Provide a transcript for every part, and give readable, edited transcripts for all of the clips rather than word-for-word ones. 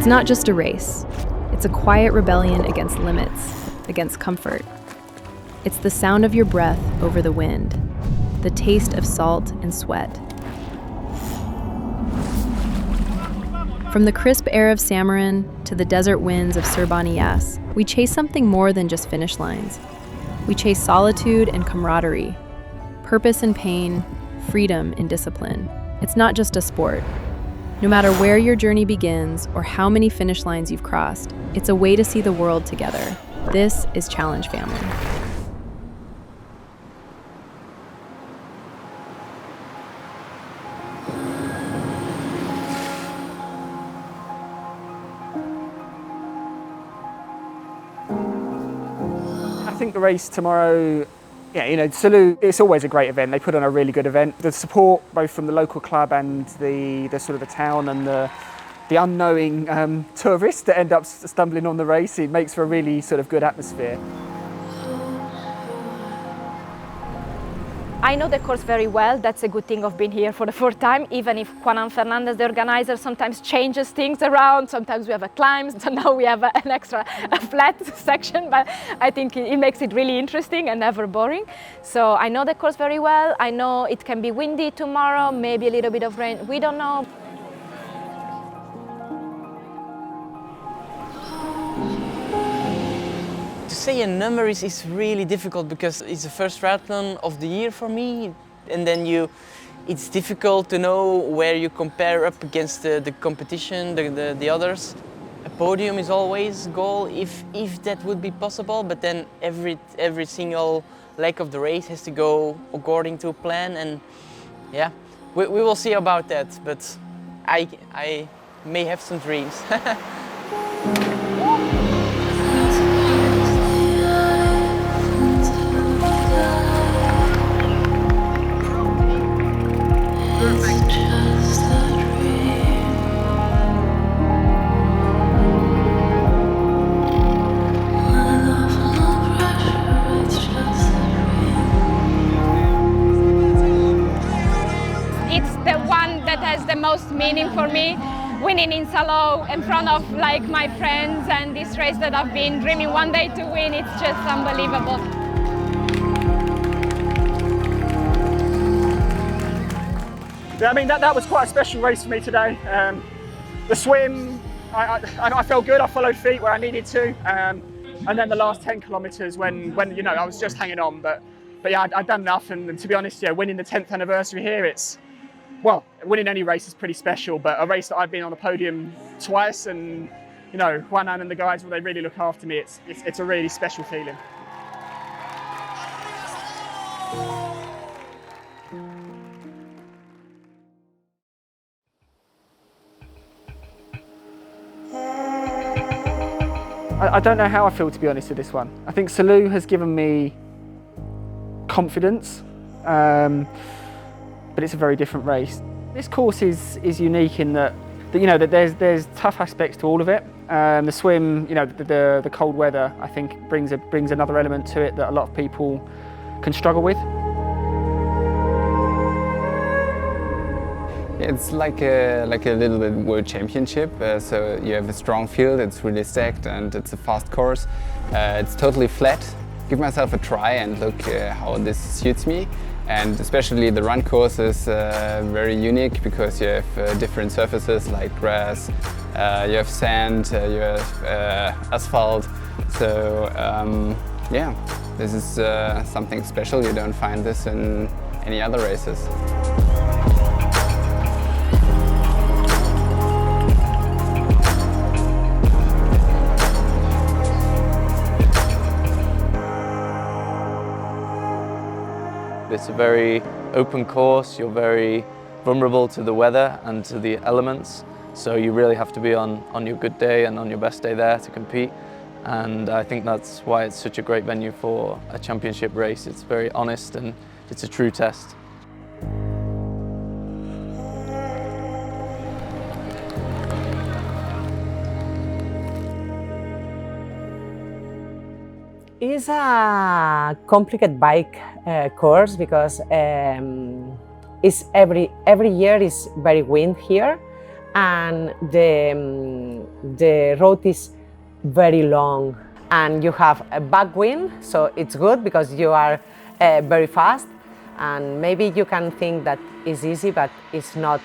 It's not just a race. It's a quiet rebellion against limits, against comfort. It's the sound of your breath over the wind, the taste of salt and sweat. From the crisp air of Samarin to the desert winds of Surbani, we chase something more than just finish lines. We chase solitude and camaraderie, purpose and pain, freedom and discipline. It's not just a sport. No matter where your journey begins or how many finish lines you've crossed, it's a way to see the world together. This is Challenge Family. I think the race tomorrow, Salou, it's always a great event. They put on a really good event. The support both from the local club and the sort of the town and the unknowing tourists that end up stumbling on the race, it makes for a really sort of good atmosphere. I know the course very well. That's a good thing of being here for the fourth time, even if Juan Fernandez, the organizer, sometimes changes things around. Sometimes we have a climb, so now we have an extra flat section, but I think it makes it really interesting and never boring. So I know the course very well. I know it can be windy tomorrow, maybe a little bit of rain, we don't know. To say a number is really difficult because it's the first triathlon of the year for me, and then it's difficult to know where you compare up against the competition, the others. A podium is always a goal if that would be possible, but then every single leg of the race has to go according to plan, and yeah, we will see about that, but I may have some dreams. The most meaning for me, winning in Salou in front of my friends, and this race that I've been dreaming one day to win, it's just unbelievable. Yeah, I mean that was quite a special race for me today. The swim, I felt good. I followed feet where I needed to, and then the last 10 kilometers when I was just hanging on, but yeah, I'd done enough, and to be honest, yeah, winning the 10th anniversary here, well, winning any race is pretty special, but a race that I've been on the podium twice, and Juan and the guys, they really look after me. It's a really special feeling. I don't know how I feel, to be honest, with this one. I think Salou has given me confidence. But it's a very different race. This course is unique in that there's tough aspects to all of it. The swim, the cold weather, I think brings another element to it that a lot of people can struggle with. It's like a little bit world championship. So you have a strong field. It's really stacked and it's a fast course. It's totally flat. Give myself a try and look how this suits me. And especially the run course is very unique because you have different surfaces like grass, you have sand, you have asphalt. So yeah, this is something special. You don't find this in any other races. It's a very open course, you're very vulnerable to the weather and to the elements, so you really have to be on your good day and on your best day there to compete, and I think that's why it's such a great venue for a championship race. It's very honest and it's a true test. It's a complicated bike course because it's every year is very windy here, and the road is very long, and you have a backwind, so it's good because you are very fast, and maybe you can think that it's easy, but it's not.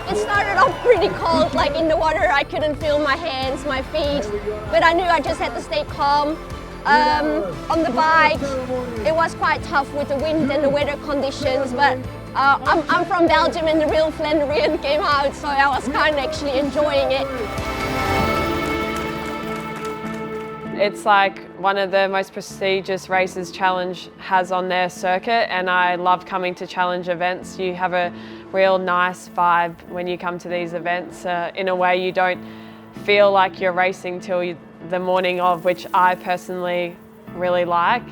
It started off pretty cold, like in the water I couldn't feel my hands, my feet, but I knew I just had to stay calm. On the bike, it was quite tough with the wind and the weather conditions, but I'm from Belgium and the real Flandrian came out, so I was kind of actually enjoying it. It's like one of the most prestigious races Challenge has on their circuit, and I love coming to Challenge events. You have a real nice vibe when you come to these events. In a way, you don't feel like you're racing till the morning of, which I personally really like.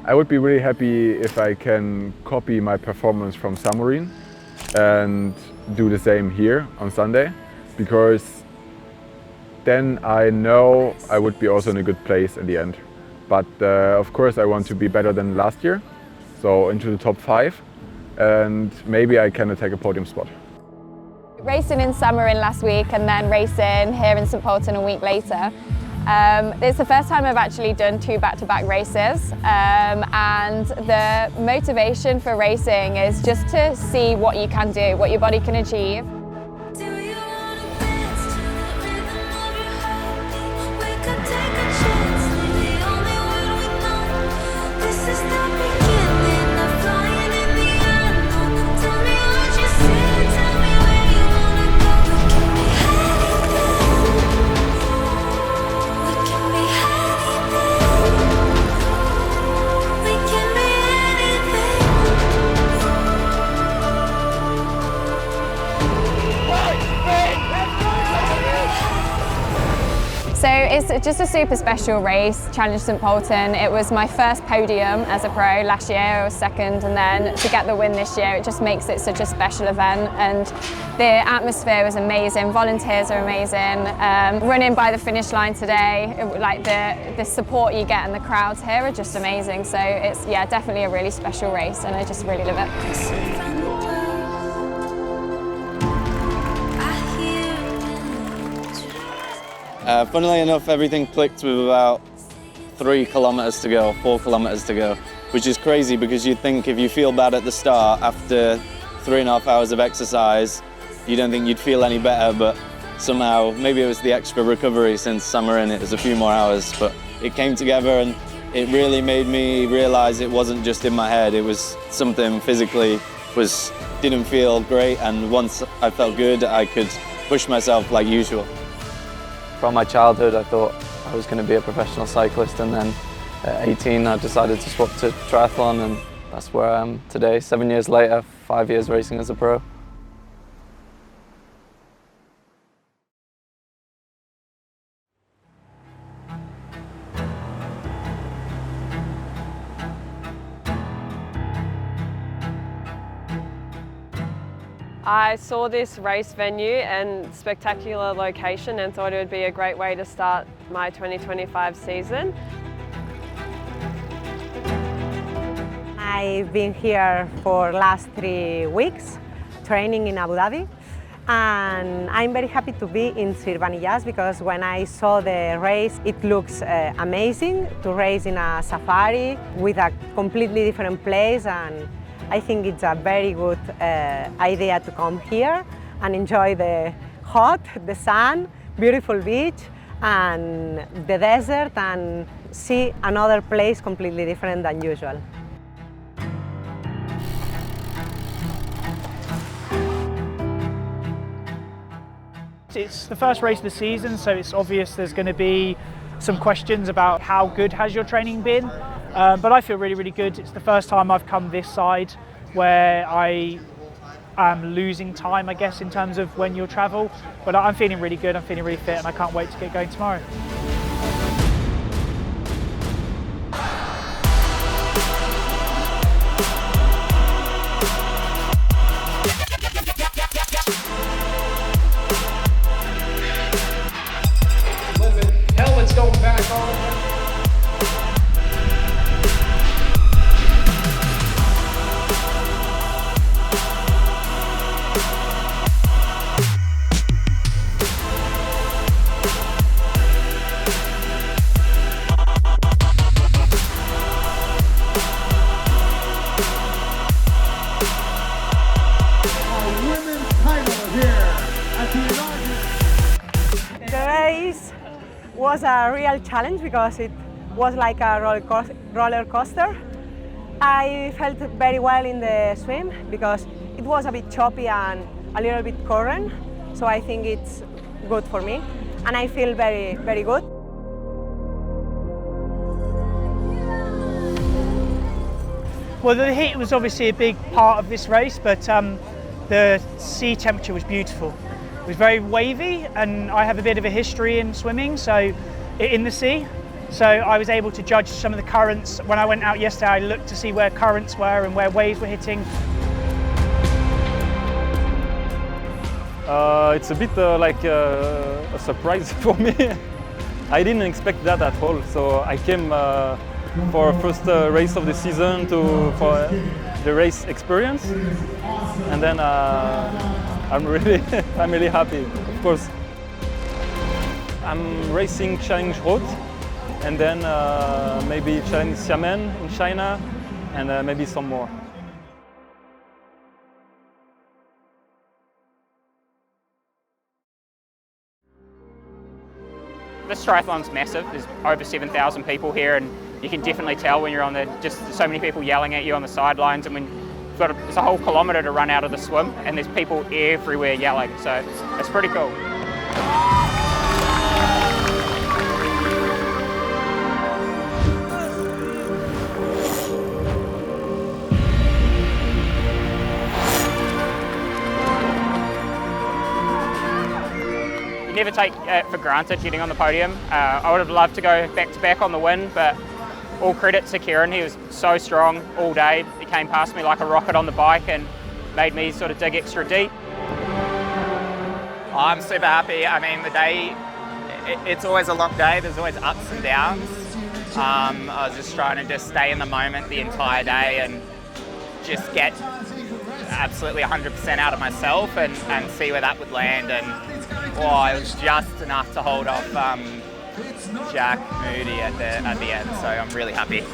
I would be really happy if I can copy my performance from submarine and do the same here on Sunday, because then I know I would be also in a good place in the end. But of course I want to be better than last year, so into the top 5, and maybe I can attack a podium spot. Racing in Samarin last week and then racing here in St Polten a week later. It's the first time I've actually done 2 back-to-back races, and the motivation for racing is just to see what you can do, what your body can achieve. So it's just a super special race, Challenge St Polten. It was my first podium as a pro. Last year I was second, and then to get the win this year, it just makes it such a special event. And the atmosphere was amazing, volunteers are amazing. Running by the finish line today, like the support you get and the crowds here are just amazing. So it's, yeah, definitely a really special race, and I just really love it. Funnily enough, everything clicked with about 3 kilometers to go, 4 kilometers to go, which is crazy because you'd think if you feel bad at the start, after 3.5 hours of exercise, you don't think you'd feel any better, but somehow, maybe it was the extra recovery since summer and it was a few more hours, but it came together and it really made me realize it wasn't just in my head, it was something physically didn't feel great, and once I felt good, I could push myself like usual. From my childhood, I thought I was going to be a professional cyclist, and then at 18 I decided to swap to triathlon, and that's where I am today, 7 years later, 5 years racing as a pro. I saw this race venue and spectacular location and thought it would be a great way to start my 2025 season. I've been here for last 3 weeks, training in Abu Dhabi, and I'm very happy to be in Sirbaniyas because when I saw the race, it looks amazing to race in a safari with a completely different place, and I think it's a very good idea to come here and enjoy the hot, the sun, beautiful beach, and the desert, and see another place completely different than usual. It's the first race of the season, so it's obvious there's going to be some questions about how good has your training been, but I feel really, really good. It's the first time I've come this side where I am losing time, I guess, in terms of when you'll travel, but I'm feeling really good, I'm feeling really fit, and I can't wait to get going tomorrow. Helmet's going back on. The race was a real challenge because it was like a roller coaster. I felt very well in the swim because it was a bit choppy and a little bit current, so I think it's good for me, and I feel very, very good. Well, the heat was obviously a big part of this race, but the sea temperature was beautiful. It was very wavy, and I have a bit of a history in swimming, so in the sea. So I was able to judge some of the currents. When I went out yesterday, I looked to see where currents were and where waves were hitting. It's a bit like a surprise for me. I didn't expect that at all. So I came for first race of the season for the race experience, and then I'm really happy. Of course, I'm racing Challenge Roth, and then maybe Challenge Xiamen in China, and maybe some more. This triathlon's massive. There's over 7,000 people here, and you can definitely tell when you're on the, just so many people yelling at you on the sidelines, and when you've got it's a whole kilometre to run out of the swim, and there's people everywhere yelling, so it's pretty cool. Never take it for granted getting on the podium. I would have loved to go back to back on the win, but all credit to Kieran. He was so strong all day. He came past me like a rocket on the bike and made me sort of dig extra deep. I'm super happy. I mean, the day, it's always a long day. There's always ups and downs. I was just trying to just stay in the moment the entire day and just get absolutely 100% out of myself and see where that would land. And it was just enough to hold off Jack Moody at the end, so I'm really happy.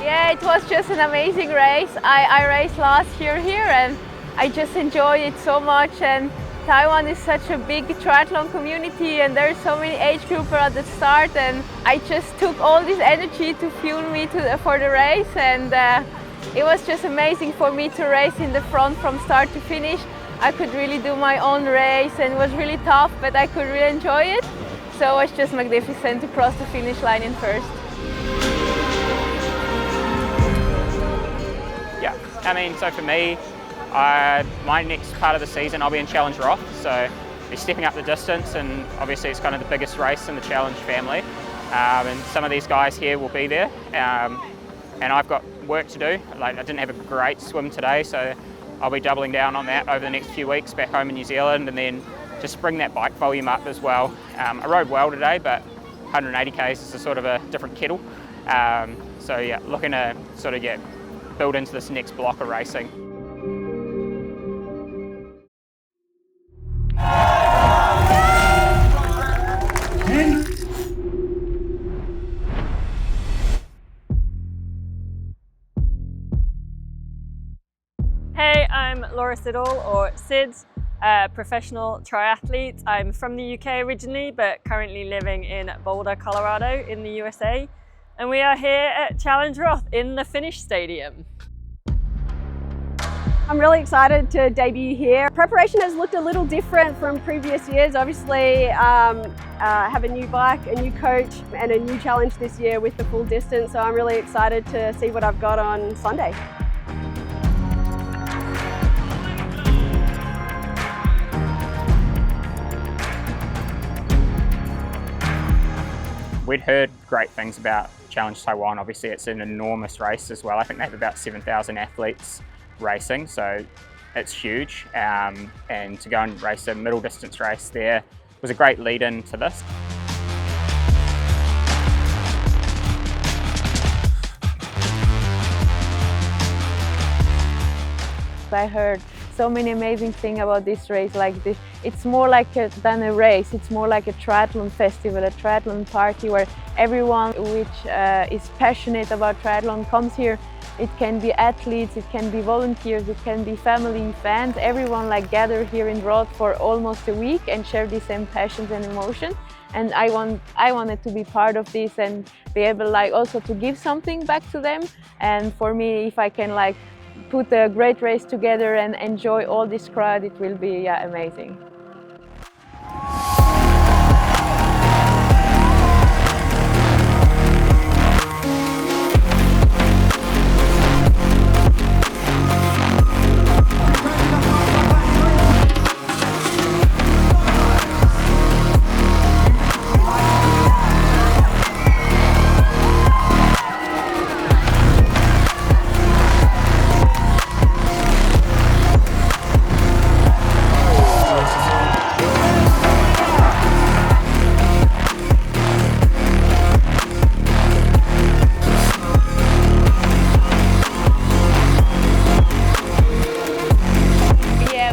Yeah, it was just an amazing race. I raced last year here and I just enjoyed it so much, and Taiwan is such a big triathlon community and there's so many age groupers at the start, and I just took all this energy to fuel me for the race, and it was just amazing for me to race in the front from start to finish. I could really do my own race and it was really tough, but I could really enjoy it. So it was just magnificent to cross the finish line in first. Yeah, I mean, so for me, my next part of the season I'll be in Challenge Roth, so we're stepping up the distance, and obviously it's kind of the biggest race in the Challenge family, and some of these guys here will be there, and I've got work to do. Like, I didn't have a great swim today, so I'll be doubling down on that over the next few weeks back home in New Zealand, and then just bring that bike volume up as well. I rode well today, but 180 k's is a sort of a different kettle. So yeah, looking to sort of build into this next block of racing. Hey, I'm Laura Siddall, or Sid, professional triathlete. I'm from the UK originally, but currently living in Boulder, Colorado in the USA. And we are here at Challenge Roth in the Finnish Stadium. I'm really excited to debut here. Preparation has looked a little different from previous years. Obviously, have a new bike, a new coach, and a new challenge this year with the full distance. So I'm really excited to see what I've got on Sunday. We'd heard great things about Challenge Taiwan. Obviously, it's an enormous race as well. I think they have about 7,000 athletes racing, so it's huge. And to go and race a middle distance race there was a great lead in to this. I heard so many amazing things about this race. It's more like than a race. It's more like a triathlon festival, a triathlon party where everyone which is passionate about triathlon comes here. It can be athletes, it can be volunteers, it can be family, fans. Everyone gather here in Roth for almost a week and share the same passions and emotion. And I wanted to be part of this and be able also to give something back to them. And for me, if I can put a great race together and enjoy all this crowd, it will be amazing.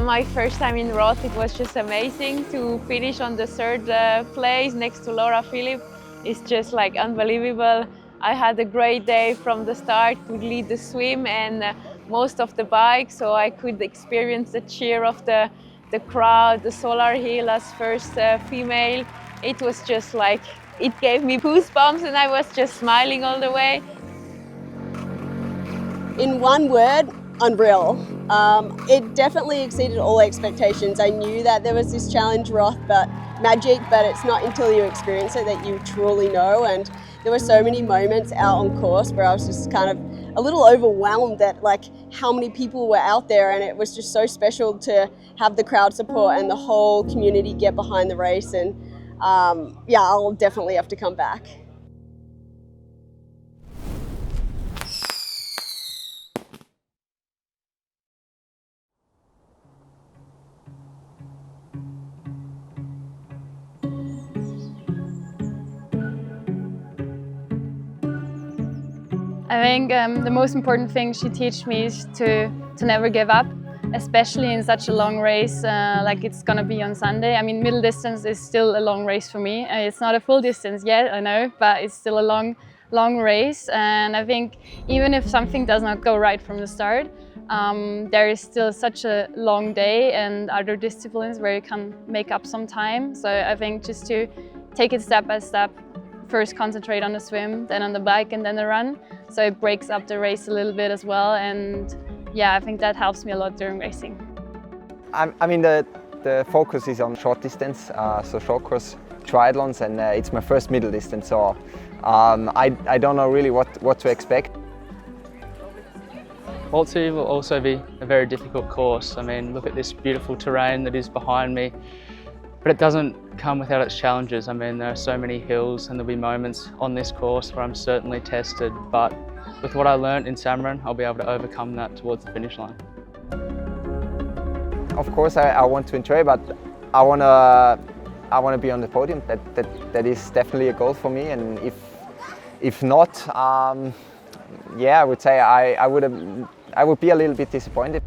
My first time in Roth, it was just amazing to finish on the third place next to Laura Philipp. It's just unbelievable. I had a great day from the start to lead the swim and most of the bike, so I could experience the cheer of the crowd, the Solar Hill as first female. It was just it gave me goosebumps and I was just smiling all the way. In one word, unreal. It definitely exceeded all expectations. I knew that there was this Challenge Roth magic, but it's not until you experience it that you truly know. And there were so many moments out on course where I was just kind of a little overwhelmed at how many people were out there, and it was just so special to have the crowd support and the whole community get behind the race. And yeah, I'll definitely have to come back. I think the most important thing she teaches me is to never give up, especially in such a long race like it's gonna be on Sunday. I mean, middle distance is still a long race for me. It's not a full distance yet, I know, but it's still a long race. And I think even if something does not go right from the start, there is still such a long day and other disciplines where you can make up some time. So I think just to take it step by step, first concentrate on the swim, then on the bike, and then the run. So it breaks up the race a little bit as well. And yeah, I think that helps me a lot during racing. I mean, the focus is on short distance, so short course triathlons, and it's my first middle distance, so I don't know really what to expect. Waltzy will also be a very difficult course. I mean, look at this beautiful terrain that is behind me. But it doesn't come without its challenges. I mean, there are so many hills and there'll be moments on this course where I'm certainly tested, but with what I learned in Samarin, I'll be able to overcome that towards the finish line. Of course, I want to enjoy, but I want to be on the podium. That is definitely a goal for me, and if not, yeah, I would say I would be a little bit disappointed.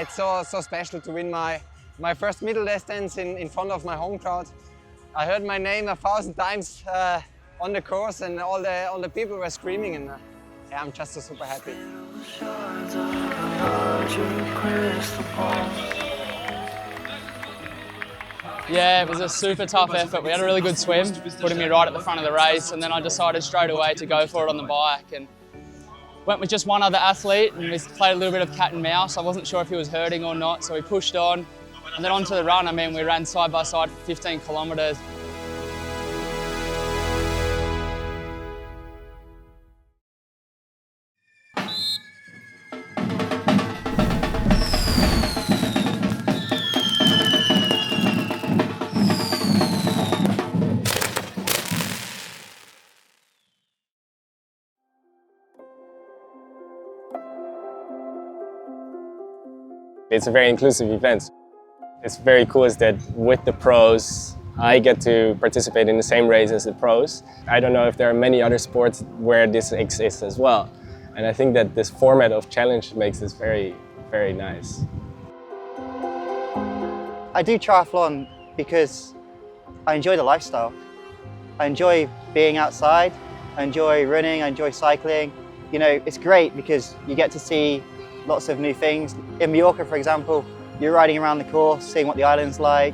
it's so special to win my first middle distance in front of my home crowd. I heard my name 1,000 times on the course, and all the people were screaming, and yeah, I'm just so super happy. Yeah, it was a super tough effort. We had a really good swim, putting me right at the front of the race, and then I decided straight away to go for it on the bike. And went with just one other athlete, and we played a little bit of cat and mouse. I wasn't sure if he was hurting or not, so we pushed on. And then onto the run, I mean, we ran side by side for 15 kilometres. It's a very inclusive event. It's very cool is that with the pros, I get to participate in the same race as the pros. I don't know if there are many other sports where this exists as well. And I think that this format of challenge makes this very, very nice. I do triathlon because I enjoy the lifestyle. I enjoy being outside, I enjoy running, I enjoy cycling. You know, it's great because you get to see lots of new things. In Mallorca, for example, you're riding around the course, seeing what the island's like.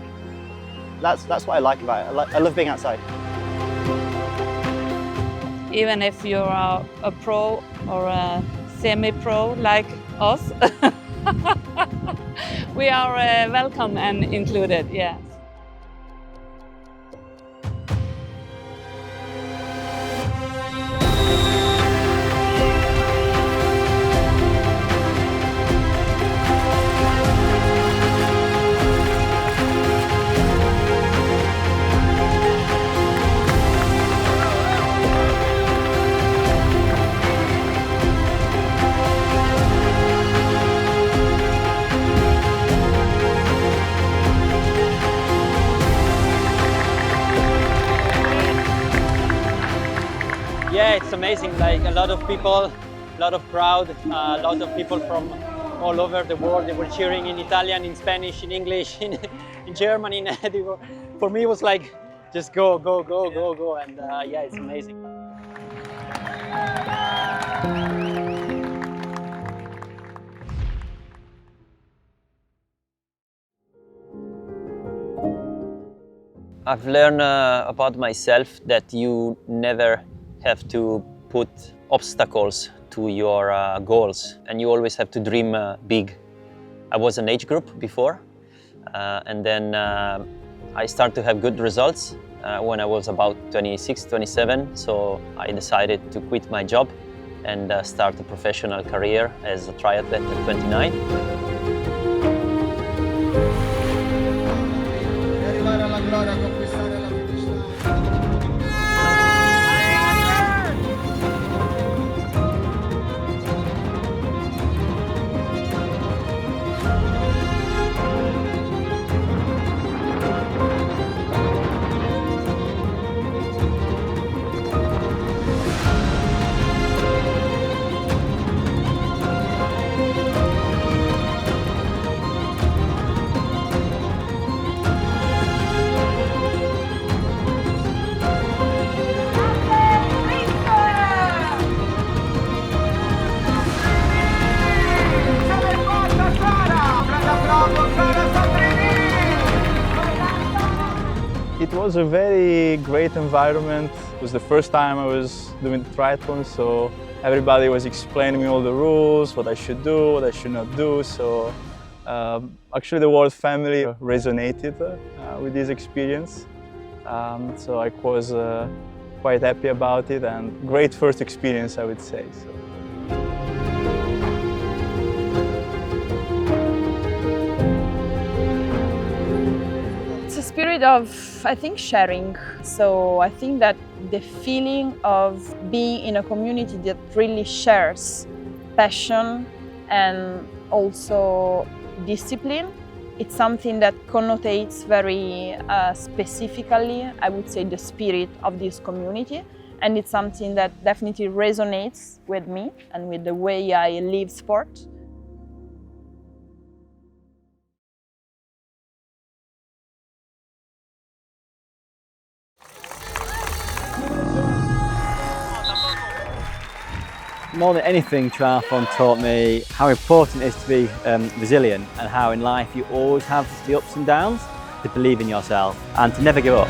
That's what I like about it. I love being outside. Even if you're a pro or a semi-pro like us, we are welcome and included, yeah. Yeah, it's amazing. Like a lot of people, a lot of crowd, a lot of people from all over the world. They were cheering in Italian, in Spanish, in English, in German. For me, it was like, just go, go, go, go, go. And yeah, it's amazing. I've learned about myself that you never have to put obstacles to your goals, and you always have to dream big. I was an age group before, and then I started to have good results when I was about 26, 27, so I decided to quit my job and start a professional career as a triathlete at 29. It was a very great environment. It was the first time I was doing the triathlon, so everybody was explaining me all the rules, what I should do, what I should not do. So actually the whole family resonated with this experience. So I was quite happy about it, and great first experience, I would say. So. Spirit of, I think, sharing. So I think that the feeling of being in a community that really shares passion and also discipline, it's something that connotates very specifically, I would say, the spirit of this community. And it's something that definitely resonates, resonates with me and with the way I live sport. More than anything, triathlon taught me how important it is to be resilient, and how in life you always have the ups and downs, to believe in yourself and to never give up.